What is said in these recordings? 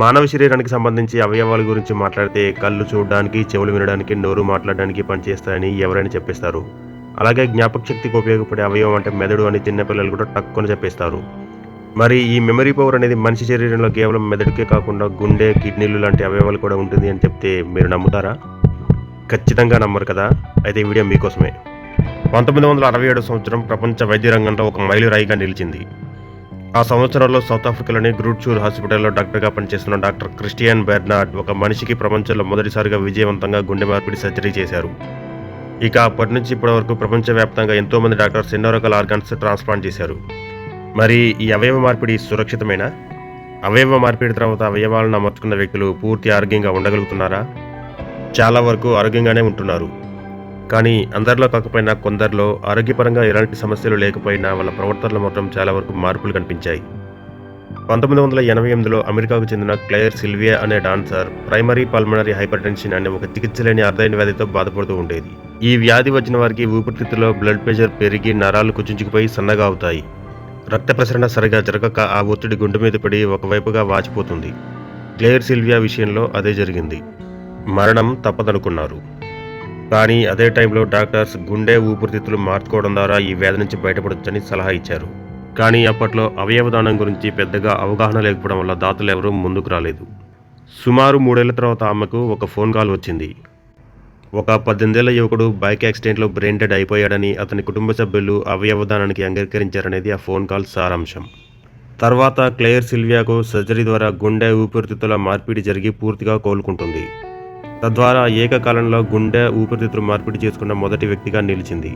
మానవ శరీరానికి సంబంధించి అవయవాల గురించి మాట్లాడితే కళ్ళు చూడడానికి, చెవులు వినడానికి, నోరు మాట్లాడడానికి పనిచేస్తాయని ఎవరైనా చెప్పేస్తారు. అలాగే జ్ఞాపక శక్తికి ఉపయోగపడే అవయవం అంటే మెదడు అని చిన్న పిల్లలు కూడా టక్కున చెప్పేస్తారు. మరి ఈ మెమరీ పవర్ అనేది మనిషి శరీరంలో కేవలం మెదడుకే కాకుండా గుండె, కిడ్నీలు లాంటి అవయవాలు కూడా ఉంటుంది అని చెప్తే మీరు నమ్ముతారా? ఖచ్చితంగా నమ్మరు కదా! అయితే ఈ వీడియో మీకోసమే. 1967 సంవత్సరం ప్రపంచ వైద్య రంగంలో ఒక మైలురాయిగా నిలిచింది. ఆ సంవత్సరంలో సౌత్ ఆఫ్రికాలోని గ్రూట్షూర్ హాస్పిటల్లో డాక్టర్గా పనిచేస్తున్న డాక్టర్ క్రిస్టియన్ బెర్నార్డ్ ఒక మనిషికి ప్రపంచంలో మొదటిసారిగా విజయవంతంగా గుండె మార్పిడి సర్జరీ చేశారు. ఇక అప్పటి నుంచి ఇప్పటి వరకు ప్రపంచవ్యాప్తంగా ఎంతోమంది డాక్టర్స్ ఎన్నో రకాల ఆర్గాన్స్ ట్రాన్స్ప్లాంట్ చేశారు. మరి ఈ అవయవ మార్పిడి సురక్షితమేనా? అవయవ మార్పిడి తర్వాత అవయవాలను అమర్చుకున్న వ్యక్తులు పూర్తి ఆరోగ్యంగా ఉండగలుగుతున్నారా? చాలా వరకు ఆరోగ్యంగానే ఉంటున్నారు. కానీ అందరిలో కాకపోయినా కొందరిలో ఆరోగ్యపరంగా ఎలాంటి సమస్యలు లేకపోయినా వాళ్ళ ప్రవర్తనలో మాత్రం చాలా వరకు మార్పులు కనిపించాయి. 1988లో అమెరికాకు చెందిన క్లెయిర్ సిల్వియా అనే డాన్సర్ ప్రైమరీ పల్మనరీ హైపర్టెన్షన్ అనే ఒక చికిత్స లేని అరుదైన వ్యాధితో బాధపడుతూ ఉండేది. ఈ వ్యాధి వచ్చిన వారికి ఊపిరితిత్తులో బ్లడ్ ప్రెషర్ పెరిగి నరాలు కుచించుకుపోయి సన్నగా అవుతాయి. రక్త ప్రసరణ సరిగా జరగక ఆ ఒత్తిడి గుండె మీద పడి ఒకవైపుగా వాచిపోతుంది. క్లెయిర్ సిల్వియా విషయంలో అదే జరిగింది. మరణం తప్పదనుకున్నారు. కానీ అదే టైంలో డాక్టర్స్ గుండె ఊపిరితిత్తులు మార్చుకోవడం ద్వారా ఈ వ్యాధి నుంచి బయటపడొచ్చని సలహా ఇచ్చారు. కానీ అప్పట్లో అవయవదానం గురించి పెద్దగా అవగాహన లేకపోవడం వల్ల దాతలు ఎవరూ ముందుకు రాలేదు. సుమారు 3 ఏళ్ల తర్వాత ఆమెకు ఒక ఫోన్ కాల్ వచ్చింది. ఒక 18 ఏళ్ల యువకుడు బైక్ యాక్సిడెంట్లో బ్రెయిన్ డెడ్ అయిపోయాడని, అతని కుటుంబ సభ్యులు అవయవదానానికి అంగీకరించారనేది ఆ ఫోన్ కాల్ సారాంశం. తర్వాత క్లెయిర్ సిల్వియాకు సర్జరీ ద్వారా గుండె ఊపిరితిత్తుల మార్పిడి జరిగి పూర్తిగా కోలుకుంటుంది. తద్వారా ఏకకాలంలో గుండె ఊపిరితిత్తులు మార్పిడి చేసుకున్న మొదటి వ్యక్తిగా నిలిచింది.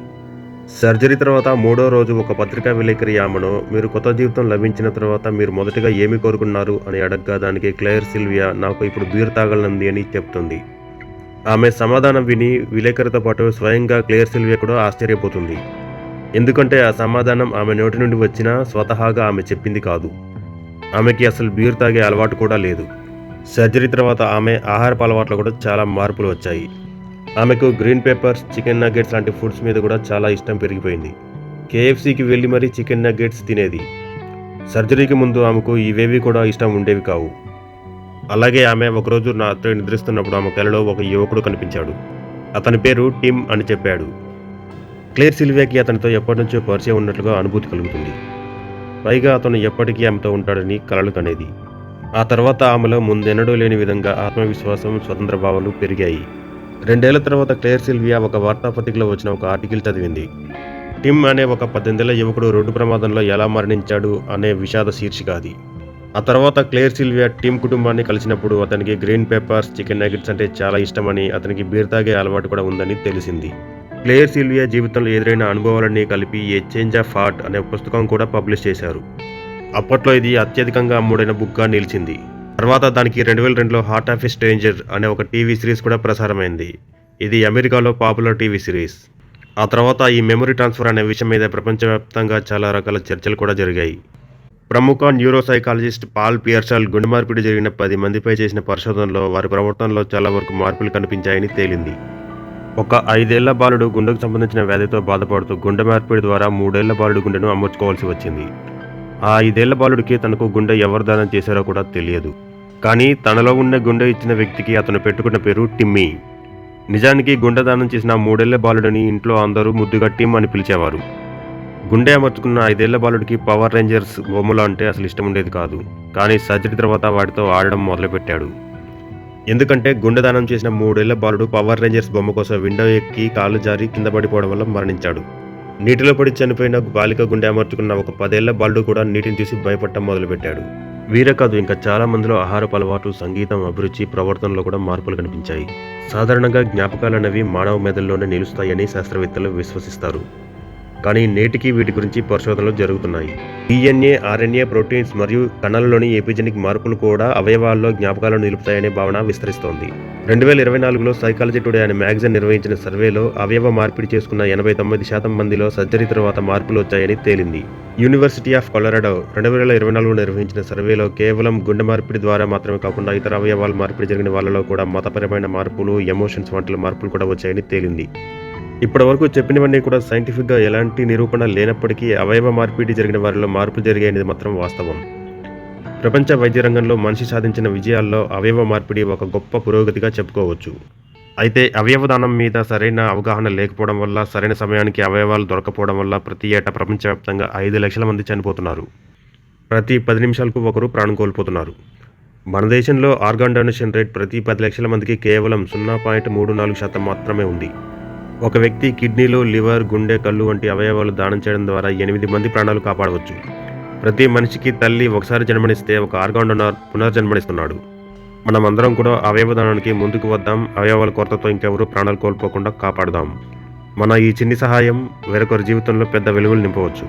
సర్జరీ తర్వాత 3వ రోజు ఒక పత్రికా విలేకరి ఆమెను, మీరు కొత్త జీవితం లభించిన తర్వాత మీరు మొదటిగా ఏమి కోరుకున్నారు అని అడగ్గా దానికి క్లెయిర్ సిల్వియా, నాకు ఇప్పుడు బీర్ తాగాలనుంది అని చెప్తుంది. ఆమె సమాధానం విని విలేకరితో పాటు స్వయంగా క్లెయిర్ సిల్వియా కూడా ఆశ్చర్యపోతుంది. ఎందుకంటే ఆ సమాధానం ఆమె నోటి నుండి వచ్చినా స్వతహాగా ఆమె చెప్పింది కాదు. ఆమెకి అసలు బీర్ తాగే అలవాటు కూడా లేదు. సర్జరీ తర్వాత ఆమె ఆహారపు అలవాట్లో కూడా చాలా మార్పులు వచ్చాయి. ఆమెకు గ్రీన్ పేపర్స్, చికెన్ నగ్గెట్స్ లాంటి ఫుడ్స్ మీద కూడా చాలా ఇష్టం పెరిగిపోయింది. కేఎఫ్సీకి వెళ్ళి మరీ చికెన్ నగ్గెట్స్ తినేది. సర్జరీకి ముందు ఆమెకు ఇవేవి కూడా ఇష్టం ఉండేవి కావు. అలాగే ఆమె ఒకరోజు రాత్రి నిద్రిస్తున్నప్పుడు ఆమె కలలో ఒక యువకుడు కనిపించాడు. అతని పేరు టిమ్ అని చెప్పాడు. క్లెయిర్ సిల్వియాకి అతనితో ఎప్పటి నుంచో పరిచయం ఉన్నట్లుగా అనుభూతి కలుగుతుంది. పైగా అతను ఎప్పటికీ ఆమెతో ఉంటాడని కలలు కనేది. ఆ తర్వాత ఆమెలో ముందెన్నడూ లేని విధంగా ఆత్మవిశ్వాసం, స్వతంత్ర భావాలు పెరిగాయి. 2 ఏళ్ల తర్వాత క్లెయిర్ సిల్వియా ఒక వార్తాపత్రికలో వచ్చిన ఒక ఆర్టికల్ చదివింది. టిమ్ అనే ఒక 18 ఏళ్ల యువకుడు రోడ్డు ప్రమాదంలో ఎలా మరణించాడు అనే విషాద శీర్షిక అది. ఆ తర్వాత క్లెయిర్ సిల్వియా టిమ్ కుటుంబాన్ని కలిసినప్పుడు అతనికి గ్రీన్ పేపర్స్, చికెన్ నగ్గెట్స్ అంటే చాలా ఇష్టమని, అతనికి బీర్ తాగే అలవాటు కూడా ఉందని తెలిసింది. క్లెయిర్ సిల్వియా జీవితంలో ఎదురైన అనుభవాలన్నీ కలిపి ఏ చేంజ్ ఆఫ్ హార్ట్ అనే పుస్తకం కూడా పబ్లిష్ చేశారు. అప్పట్లో ఇది అత్యధికంగా అమ్ముడైన బుక్గా నిలిచింది. తర్వాత దానికి 2002లో హార్ట్ ఆఫ్ ఎ స్ట్రేంజర్ అనే ఒక టీవీ సిరీస్ కూడా ప్రసారమైంది. ఇది అమెరికాలో పాపులర్ టీవీ సిరీస్. ఆ తర్వాత ఈ మెమరీ ట్రాన్స్ఫర్ అనే విషయం మీద ప్రపంచవ్యాప్తంగా చాలా రకాల చర్చలు కూడా జరిగాయి. ప్రముఖ న్యూరోసైకాలజిస్ట్ పాల్ పియర్సల్ గుండె మార్పిడి జరిగిన 10 మందిపై చేసిన పరిశోధనలో వారి ప్రవర్తనలో చాలా వరకు మార్పులు కనిపించాయని తేలింది. ఒక 5 ఏళ్ల బాలుడు గుండెకు సంబంధించిన వ్యాధితో బాధపడుతూ గుండె మార్పిడి ద్వారా 3 ఏళ్ల బాలుడు గుండెను అమర్చుకోవాల్సి వచ్చింది. ఆ 5 ఏళ్ల బాలుడికి తనకు గుండె ఎవరు దానం చేశారో కూడా తెలియదు. కానీ తనలో ఉన్న గుండె ఇచ్చిన వ్యక్తికి అతను పెట్టుకున్న పేరు టిమ్మీ. నిజానికి గుండె దానం చేసిన 3 ఏళ్ల బాలుడిని ఇంట్లో అందరూ ముద్దుగా టిమ్ అని పిలిచేవారు. గుండె అమర్చుకున్న 5 ఏళ్ల బాలుడికి పవర్ రేంజర్స్ బొమ్మలు అంటే అసలు ఇష్టం ఉండేది కాదు. కానీ సర్జరీ తర్వాత వాటితో ఆడడం మొదలుపెట్టాడు. ఎందుకంటే గుండె దానం చేసిన 3 ఏళ్ల బాలుడు పవర్ రేంజర్స్ బొమ్మ కోసం విండో ఎక్కి కాలు జారి కింద పడిపోవడం వల్ల మరణించాడు. నీటిలో పడి చనిపోయిన బాలిక గుండె అమర్చుకున్న ఒక 10 ఏళ్ల బాలుడు కూడా నీటిని చూసి భయపడటం మొదలుపెట్టాడు. వీరే కాదు, ఇంకా చాలా మందిలో ఆహారపు అలవాట్లు, సంగీతం, అభిరుచి, ప్రవర్తనలో కూడా మార్పులు కనిపించాయి. సాధారణంగా జ్ఞాపకాలనేవి మానవ మెదడులోనే నిలుస్తాయని శాస్త్రవేత్తలు విశ్వసిస్తారు. కానీ నేటికి వీటి గురించి పరిశోధనలు జరుగుతున్నాయి. DNA, RNA, ప్రోటీన్స్ మరియు కణాలలోని ఎపిజెనిక్ మార్పులు కూడా అవయవాల్లో జ్ఞాపకాలను నిలుపుతాయనే భావన విస్తరిస్తోంది. 2024లో సైకాలజీ టుడే అనే మ్యాగజైన్ నిర్వహించిన సర్వేలో అవయవ మార్పిడి చేసుకున్న 89% మందిలో సర్జరీ తర్వాత మార్పులు వచ్చాయని తేలింది. యూనివర్సిటీ ఆఫ్ కొలరాడో 2024లో నిర్వహించిన సర్వేలో కేవలం గుండె మార్పిడి ద్వారా మాత్రమే కాకుండా ఇతర అవయవాల మార్పిడి జరిగిన వాళ్ళలో కూడా మతపరమైన మార్పులు, ఎమోషన్స్ వంటి మార్పులు కూడా వచ్చాయని తేలింది. ఇప్పటివరకు చెప్పినవన్నీ కూడా సైంటిఫిక్గా ఎలాంటి నిరూపణ లేనప్పటికీ అవయవ మార్పిడి జరిగిన వారిలో మార్పులు జరిగాయనేది మాత్రం వాస్తవం. ప్రపంచ వైద్య రంగంలో మనిషి సాధించిన విజయాల్లో అవయవ మార్పిడి ఒక గొప్ప పురోగతిగా చెప్పుకోవచ్చు. అయితే అవయవ దానం మీద సరైన అవగాహన లేకపోవడం వల్ల, సరైన సమయానికి అవయవాలు దొరక్కపోవడం వల్ల ప్రతి ఏటా ప్రపంచవ్యాప్తంగా 5 లక్షల మంది చనిపోతున్నారు. ప్రతి 10 నిమిషాలకు ఒకరు ప్రాణం కోల్పోతున్నారు. మన దేశంలో ఆర్గాన్ డొనేషన్ రేట్ ప్రతి 10 లక్షల మందికి కేవలం 0.34% మాత్రమే ఉంది. ఒక వ్యక్తి కిడ్నీలు, లివర్, గుండె, కళ్ళు వంటి అవయవాలు దానం చేయడం ద్వారా 8 మంది ప్రాణాలు కాపాడవచ్చు. ప్రతి మనిషికి తల్లి ఒకసారి జన్మనిస్తే ఒక ఆర్గాన్ డోనర్ పునర్జన్మనిస్తున్నాడు. మనమందరం కూడా అవయవ దానానికి ముందుకు వద్దాం. అవయవాల కొరతతో ఇంకెవరూ ప్రాణాలు కోల్పోకుండా కాపాడదాం. మన ఈ చిన్ని సహాయం వేరొకరి జీవితంలో పెద్ద వెలుగులు నింపవచ్చు.